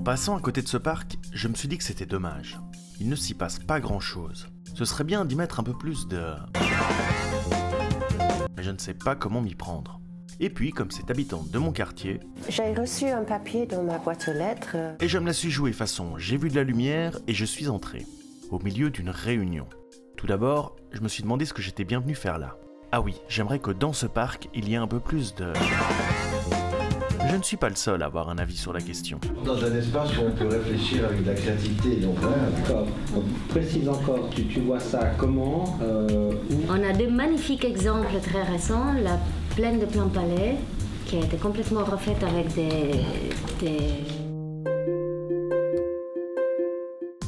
passant à côté de ce parc, je me suis dit que c'était dommage. Il ne s'y passe pas grand-chose. Ce serait bien d'y mettre un peu plus de... Mais je ne sais pas comment m'y prendre. Et puis, comme c'est habitante de mon quartier... J'ai reçu un papier dans ma boîte aux lettres. Et je me la suis jouée façon j'ai vu de la lumière et je suis entré. Au milieu d'une réunion. Tout d'abord, je me suis demandé ce que j'étais bien venu faire là. Ah oui, j'aimerais que dans ce parc, il y ait un peu plus de... Je ne suis pas le seul à avoir un avis sur la question. Dans un espace où on peut réfléchir avec de la créativité, donc d'accord. Précise encore, tu vois ça comment On a de magnifiques exemples très récents, la plaine de Plainpalais, qui a été complètement refaite avec des...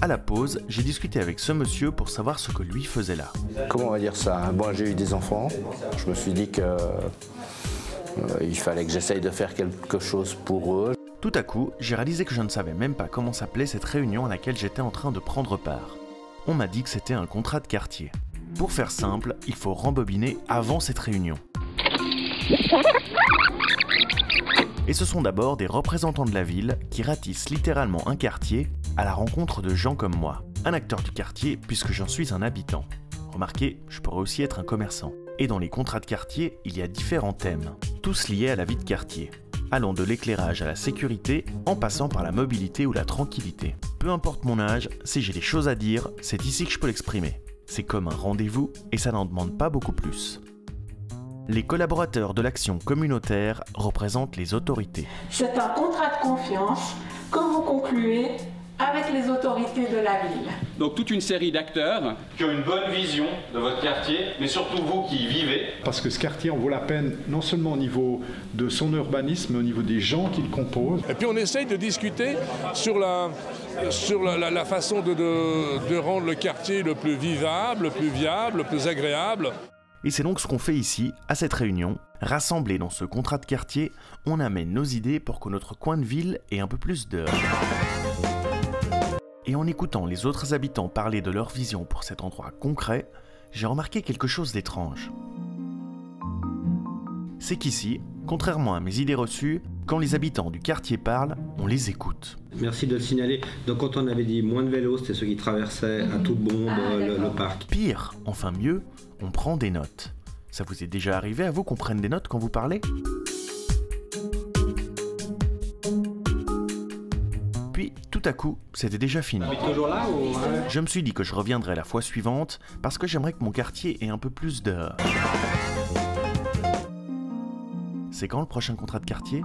À la pause, j'ai discuté avec ce monsieur pour savoir ce que lui faisait là. Comment on va dire ça? Bon, j'ai eu des enfants, je me suis dit que il fallait que j'essaye de faire quelque chose pour eux. Tout à coup, j'ai réalisé que je ne savais même pas comment s'appelait cette réunion à laquelle j'étais en train de prendre part. On m'a dit que c'était un contrat de quartier. Pour faire simple, il faut rembobiner avant cette réunion. Et ce sont d'abord des représentants de la ville qui ratissent littéralement un quartier à la rencontre de gens comme moi, un acteur du quartier puisque j'en suis un habitant. Remarquez, je pourrais aussi être un commerçant. Et dans les contrats de quartier, il y a différents thèmes, tous liés à la vie de quartier, allant de l'éclairage à la sécurité, en passant par la mobilité ou la tranquillité. Peu importe mon âge, si j'ai des choses à dire, c'est ici que je peux l'exprimer. C'est comme un rendez-vous et ça n'en demande pas beaucoup plus. Les collaborateurs de l'action communautaire représentent les autorités. C'est un contrat de confiance que vous concluez avec les autorités de la ville. Donc toute une série d'acteurs qui ont une bonne vision de votre quartier, mais surtout vous qui y vivez. Parce que ce quartier en vaut la peine, non seulement au niveau de son urbanisme, mais au niveau des gens qui le composent. Et puis on essaye de discuter sur la façon de rendre le quartier le plus vivable, le plus viable, le plus agréable. Et c'est donc ce qu'on fait ici, à cette réunion. Rassemblés dans ce contrat de quartier, on amène nos idées pour que notre coin de ville ait un peu plus de... Et en écoutant les autres habitants parler de leur vision pour cet endroit concret, j'ai remarqué quelque chose d'étrange. C'est qu'ici, contrairement à mes idées reçues, quand les habitants du quartier parlent, on les écoute. Merci de le signaler. Donc quand on avait dit moins de vélos, c'était ceux qui traversaient à toute bombe le parc. Pire, enfin mieux, on prend des notes. Ça vous est déjà arrivé à vous qu'on prenne des notes quand vous parlez ? Puis, tout à coup, c'était déjà fini. Toujours là ou... Je me suis dit que je reviendrai la fois suivante parce que j'aimerais que mon quartier ait un peu plus de... C'est quand le prochain contrat de quartier ?